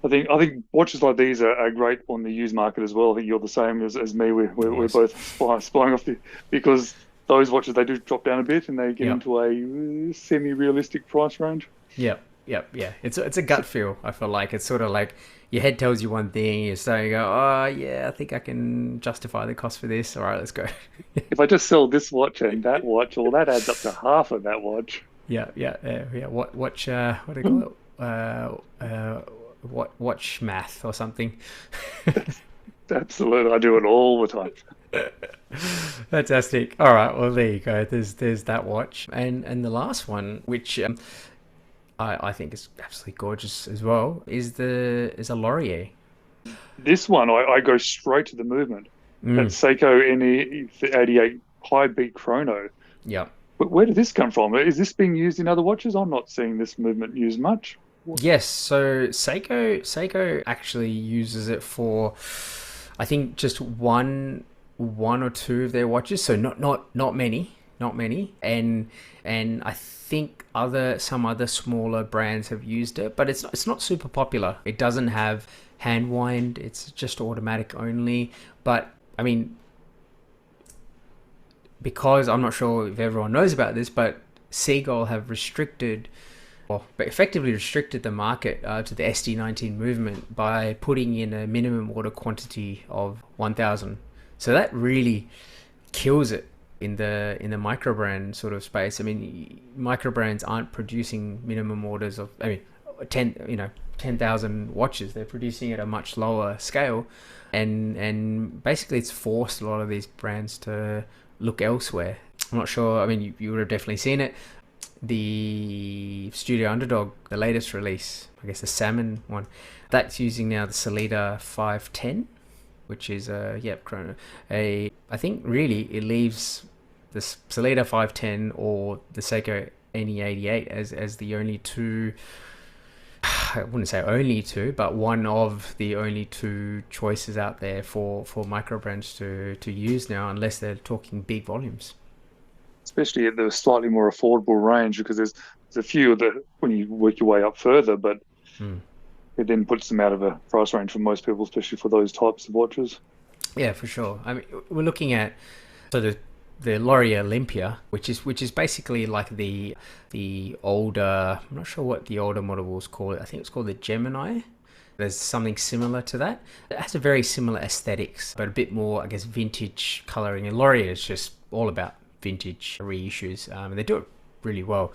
I think watches like these are great on the used market as well. I think you're the same as me. We're both spying off because those watches, they do drop down a bit and they get into a semi-realistic price range. Yeah. It's a gut feel. I feel like it's sort of like your head tells you one thing, you're starting to go, oh yeah, I think I can justify the cost for this. All right, let's go. If I just sell this watch and that watch, well, that adds up to half of that watch. Yeah. What do you call it? Watch math or something. Absolutely, I do it all the time. Fantastic. All right, well there you go. There's that watch, and the last one, which I think is absolutely gorgeous as well, is a Laurier. This one, I go straight to the movement. That Seiko NE88 high beat chrono. Yeah. But where did this come from? Is this being used in other watches? I'm not seeing this movement used much. Yes, so Seiko actually uses it for, I think, just one or two of their watches. So not many, and I think some other smaller brands have used it, but it's not super popular. It doesn't have hand wind. It's just automatic only. But I mean, because I'm not sure if everyone knows about this, but Seagull have effectively restricted the market to the SD19 movement by putting in a minimum order quantity of 1,000. So that really kills it in the micro brand sort of space. I mean, micro brands aren't producing minimum orders of 10,000 watches. They're producing at a much lower scale, and basically it's forced a lot of these brands to look elsewhere. I'm not sure. I mean, you would have definitely seen it. The Studio Underdog, the latest release, I guess the salmon one, that's using now the Sellita 510, which is chrono. I think really it leaves the Sellita 510 or the Seiko NE88 as the only two. I wouldn't say only two, but one of the only two choices out there for micro brands to use now, unless they're talking big volumes. Especially at the slightly more affordable range, because there's a few that when you work your way up further, but it then puts them out of a price range for most people, especially for those types of watches. Yeah, for sure. I mean, we're looking at the Laurier Olympia, which is basically like the older. I'm not sure what the older model was called. I think it's called the Gemini. There's something similar to that. It has a very similar aesthetics, but a bit more, I guess, vintage coloring. And Laurier is just all about vintage reissues, and they do it really well.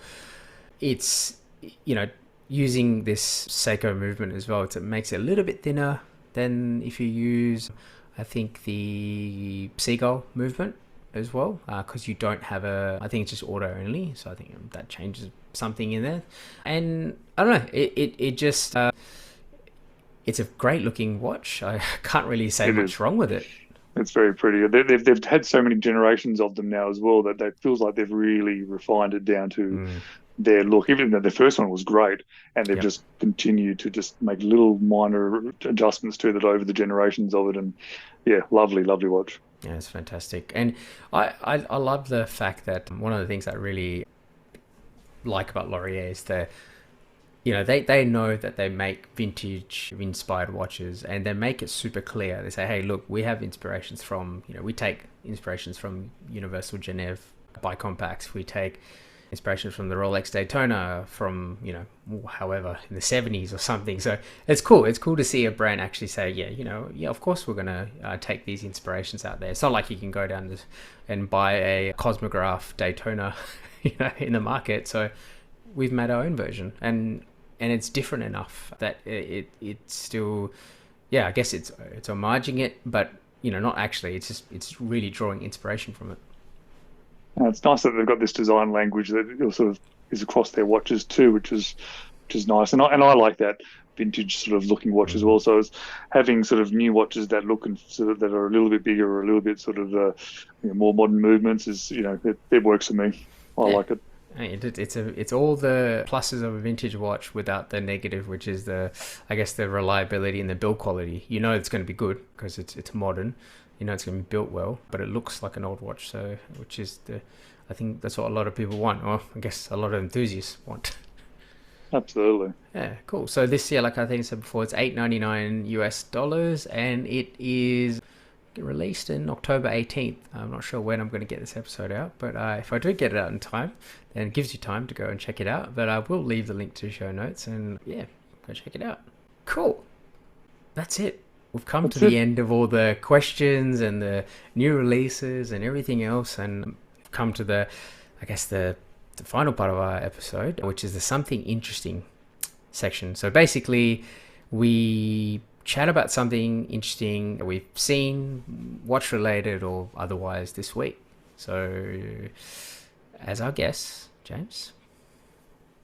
It's, you know, using this Seiko movement as well, it makes it a little bit thinner than if you use, I think, the Seagull movement as well, because you don't have I think it's just auto only, so I think that changes something in there. And I don't know, it just it's a great looking watch. I can't really say much wrong with it. It's very pretty. They've had so many generations of them now as well that it feels like they've really refined it down to their look. Even though the first one was great, and they've just continued to just make little minor adjustments to it over the generations of it. And yeah, lovely watch. Yeah, it's fantastic. And I love the fact that one of the things I really like about Laurier is that, you know, they know that they make vintage inspired watches, and they make it super clear. They say, hey, look, we have inspirations from, you know, we take inspirations from Universal Genève bicompacts. We take inspirations from the Rolex Daytona from, you know, however, in the 70s or something. So it's cool. It's cool to see a brand actually say, yeah, you know, yeah, of course we're going to take these inspirations out there. It's not like you can go down and buy a Cosmograph Daytona, you know, in the market. So we've made our own version, and it's different enough that it's still, yeah, I guess it's homaging it, but, you know, not actually. It's really drawing inspiration from it. And it's nice that they've got this design language that sort of is across their watches too, which is nice. And I like that vintage sort of looking watch as well. So it's having sort of new watches that look and sort of that are a little bit bigger or a little bit sort of you know, more modern movements is, you know, it works for me. I like it. It's all the pluses of a vintage watch without the negative, which is the reliability and the build quality. You know it's going to be good because it's modern. You know it's going to be built well, but it looks like an old watch. So, which is I think that's what a lot of people want, or I guess a lot of enthusiasts want. Absolutely. Yeah, cool. So this year, like I think I said before, it's $8.99 US, and it is released in October 18th. I'm not sure when I'm going to get this episode out, but if I do get it out in time, then it gives you time to go and check it out. But I will leave the link to show notes, and yeah, go check it out. Cool. That's it. We've come to the end of all the questions and the new releases and everything else, and we've come to the final part of our episode, which is the something interesting section. So basically, we chat about something interesting that we've seen, watch related or otherwise this week. So, as our guest, James.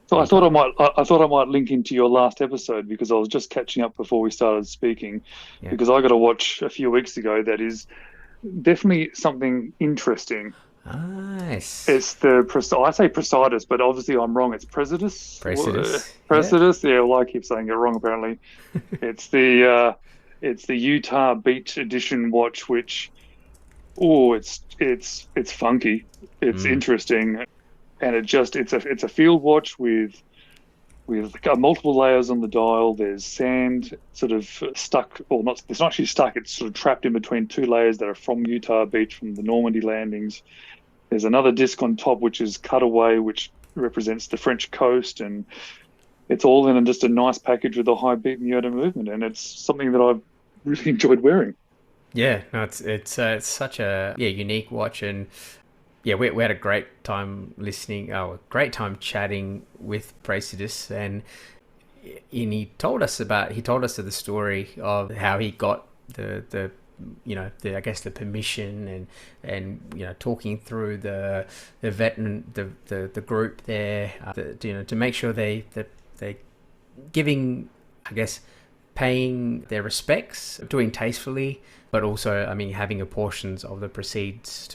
So I thought I might link into your last episode because I was just catching up before we started speaking, because I got a watch a few weeks ago that is definitely something interesting. Nice. It's I say Presidus, but obviously I'm wrong. It's Presidus. Presidus. Yeah, well, I keep saying it wrong apparently. It's the Utah Beach Edition watch, which it's funky. It's interesting. And it's a field watch with multiple layers on the dial. There's sand sort of stuck, or not. It's not actually stuck. It's sort of trapped in between two layers that are from Utah Beach, from the Normandy landings. There's another disc on top which is cut away, which represents the French coast, and it's all in just a nice package with a high beat Miyota movement. And it's something that I've really enjoyed wearing. Yeah, no, it's such a unique watch, and yeah, we had a great time great time chatting with Presidus, and he told us of the story of how he got the I guess the permission and you know, talking through the group there, to make sure they giving, I guess, paying their respects, doing tastefully, but also, I mean, having a portions of the proceeds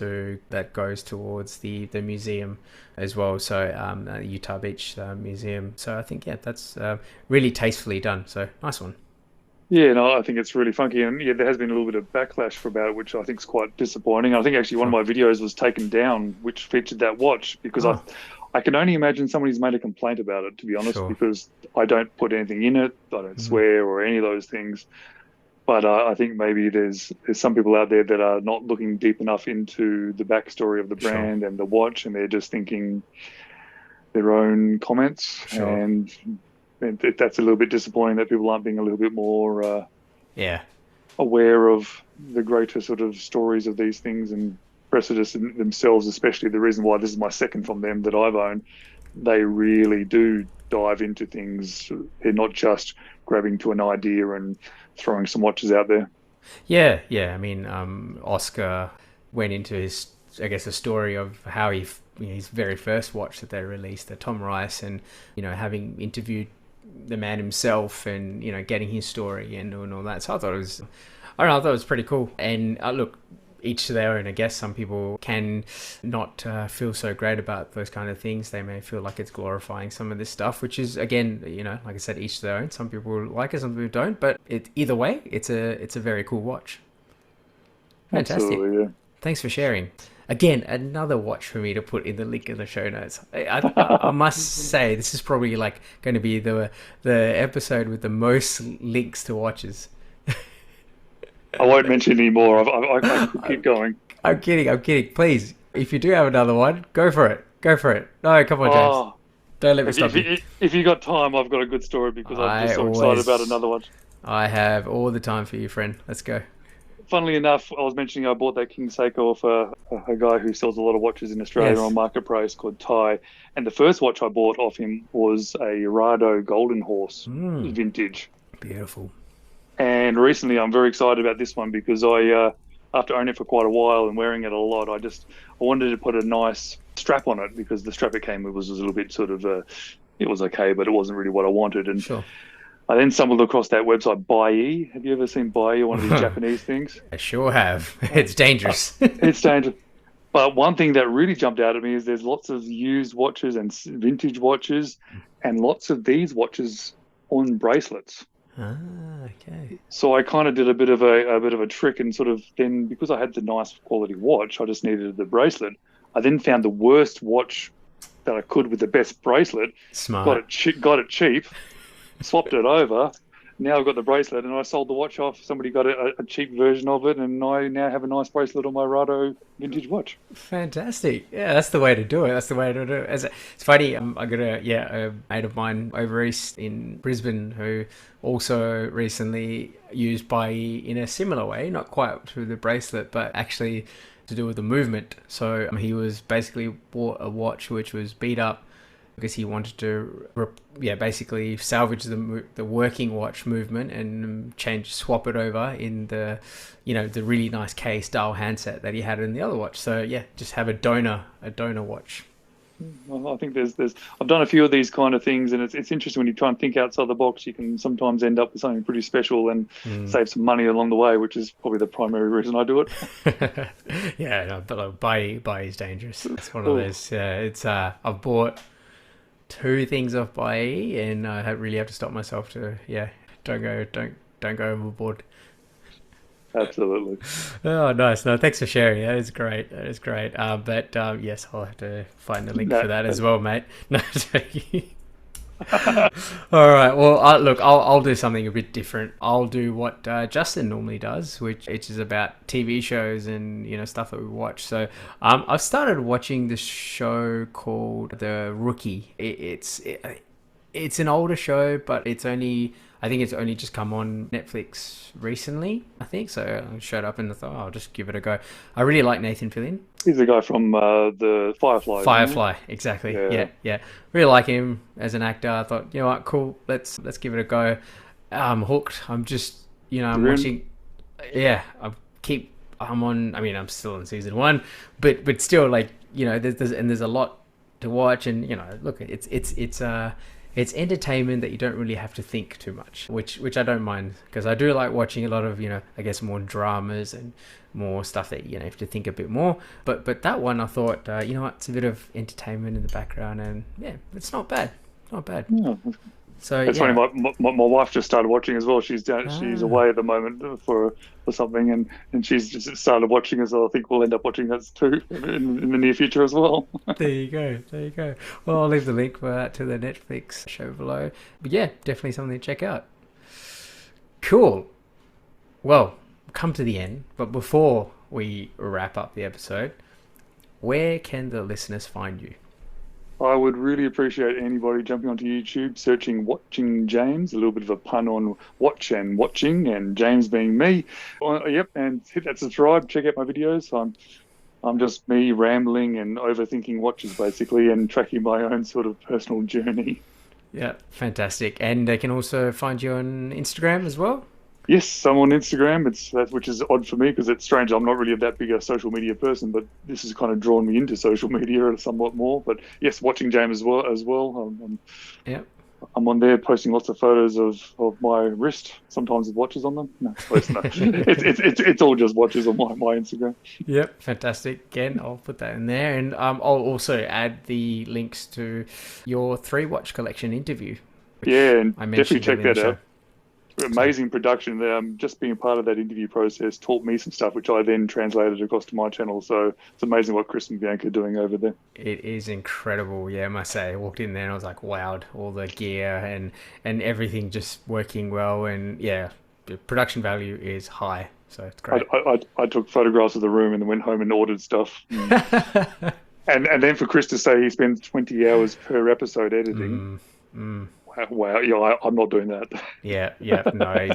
that goes towards the museum as well. So Utah Beach Museum. So I think, yeah, that's really tastefully done. So nice one. Yeah, no, I think it's really funky, and yeah, there has been a little bit of backlash about it, which I think is quite disappointing. I think actually one of my videos was taken down, which featured that watch, because I can only imagine somebody's made a complaint about it, to be honest, because I don't put anything in it, I don't swear or any of those things. But I think maybe there's some people out there that are not looking deep enough into the backstory of the brand and the watch, and they're just thinking their own comments. And that's a little bit disappointing that people aren't being a little bit more aware of the greater sort of stories of these things and precedence in themselves, especially the reason why this is my second from them that I've owned. They really do dive into things. They're not just grabbing to an idea and throwing some watches out there. Yeah, I mean, Oscar went into his, I guess, a story of how his very first watch that they released, the Tom Rice, and having interviewed the man himself, and getting his story and all that. So I thought it was pretty cool. And look, each to their own, I guess. Some people can not feel so great about those kind of things. They may feel like it's glorifying some of this stuff, which is, again, like I said, each to their own. Some people like it, some people don't. But either way, it's a very cool watch. Fantastic. Absolutely, yeah. Thanks for sharing. Again, another watch for me to put in the link in the show notes. I must say, this is probably like going to be the episode with the most links to watches. I won't mention any more. I could keep going. I'm kidding. Please, if you do have another one, go for it. No, come on, James. Don't let me stop you. If you got time, I've got a good story because I'm just so excited about another one. I have all the time for you, friend. Let's go. Funnily enough, I was mentioning I bought that King Seiko off a guy who sells a lot of watches in Australia on market price called Ty. And the first watch I bought off him was a Rado Golden Horse vintage. Beautiful. And recently, I'm very excited about this one because after owning it for quite a while and wearing it a lot, I wanted to put a nice strap on it because the strap it came with was a little bit sort of, it was okay, but it wasn't really what I wanted. And sure. I then stumbled across that website, Bai. Have you ever seen Bai, one of these Japanese things? I sure have. It's dangerous. It's dangerous. But one thing that really jumped out at me is there's lots of used watches and vintage watches and lots of these watches on bracelets. Ah, okay. So I kind of did a bit of a trick, and sort of then, because I had the nice quality watch, I just needed the bracelet. I then found the worst watch that I could with the best bracelet. Smart. Got it cheap, swapped it over. Now I've got the bracelet, and I sold the watch off. Somebody got a cheap version of it, and I now have a nice bracelet on my Rado vintage watch. Fantastic. Yeah, that's the way to do it. It's funny. I got a mate of mine over east in Brisbane who also recently used Bai in a similar way, not quite through the bracelet, but actually to do with the movement. So he was basically bought a watch which was beat up because he wanted to basically salvage the working watch movement and swap it over in the the really nice K style handset that he had in the other watch. So yeah, just have a donor watch. I think I've done a few of these kind of things, and it's interesting when you try and think outside the box. You can sometimes end up with something pretty special and save some money along the way, which is probably the primary reason I do it. Yeah, no, but Bai is dangerous. It's one of those. It's I've bought 2 things off Bai, and I really have to stop myself to don't go overboard. Absolutely. Oh, nice. No, thanks for sharing. That is great. But yes, I'll have to find the link for that as well, mate. No, all right. Well, I'll do something a bit different. I'll do what Justin normally does, which is about TV shows and stuff that we watch. So I've started watching this show called The Rookie. It's an older show, but I think it's only just come on Netflix recently, I think. So I showed up and I thought, I'll just give it a go. I really like Nathan Fillion. He's the guy from the Firefly. Firefly, exactly. Yeah. Really like him as an actor. I thought, you know what, cool. Let's give it a go. I'm hooked. I'm just, I'm watching. Yeah, I'm still in season 1, but still, like, there's a lot to watch, and look, it's entertainment that you don't really have to think too much, which I don't mind, because I do like watching a lot of, I guess, more dramas and more stuff that you have to think a bit more. But that one, I thought, it's a bit of entertainment in the background, and yeah, it's not bad. Yeah. So it's funny. My wife just started watching as well. She's away at the moment for something, and she's just started watching as well. I think we'll end up watching that too in the near future as well. There you go. Well, I'll leave the link for that to the Netflix show below. But yeah, definitely something to check out. Cool. Well, come to the end, but before we wrap up the episode, where can the listeners find you? I would really appreciate anybody jumping onto YouTube, searching WatchingJames, a little bit of a pun on watch and watching, and James being me. And hit that subscribe, check out my videos. I'm just me rambling and overthinking watches basically, and tracking my own sort of personal journey. Yeah, fantastic. And they can also find you on Instagram as well? Yes, I'm on Instagram. Which is odd for me because it's strange. I'm not really that big a social media person, but this has kind of drawn me into social media somewhat more. But yes, WatchingJames as well. Yeah. I'm on there posting lots of photos of my wrist, sometimes with watches on them. No, it's all just watches on my Instagram. Yep, fantastic. Again, I'll put that in there, and I'll also add the links to your 3-watch collection interview. Yeah, and I definitely check that show. out. Amazing production. Just being part of that interview process taught me some stuff, which I then translated across to my channel. So it's amazing what Chris and Bianca are doing over there. It is incredible. Yeah, I must say, I walked in there and I was like, wowed, all the gear and everything just working well. And yeah, the production value is high. So it's great. I took photographs of the room and then went home and ordered stuff. And then for Chris to say he spends 20 hours per episode editing. Wow, yeah, I'm not doing that. Yeah, no,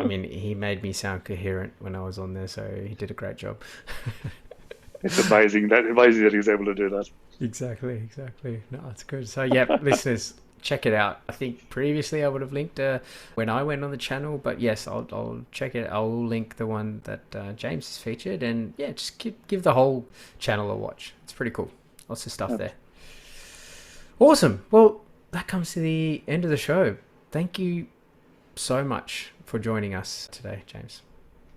he made me sound coherent when I was on there, so he did a great job. It's amazing that he's able to do that. Exactly. No, it's good. So yeah, listeners, check it out. I think previously I would have linked when I went on the channel, but yes, I'll check it. I'll link the one that James has featured, and yeah, just give the whole channel a watch. It's pretty cool. Lots of stuff there. Awesome. Well, that comes to the end of the show. Thank you so much for joining us today, James.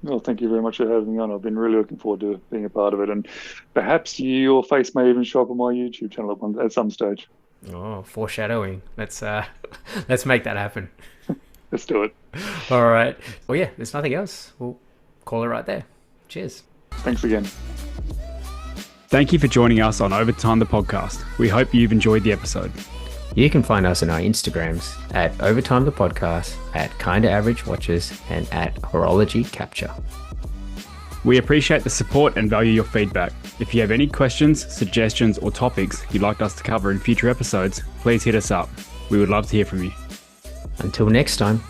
Well, thank you very much for having me on. I've been really looking forward to being a part of it, and perhaps your face may even show up on my YouTube channel at some stage. Oh, foreshadowing. Let's make that happen. Let's do it. All right. Well, yeah, there's nothing else. We'll call it right there. Cheers. Thanks again. Thank you for joining us on OverTime the podcast. We hope you've enjoyed the episode. You can find us on our Instagrams at OverTime the podcast, at Kinda Average Watches, and at Horology Capture. We appreciate the support and value your feedback. If you have any questions, suggestions, or topics you'd like us to cover in future episodes, please hit us up. We would love to hear from you. Until next time.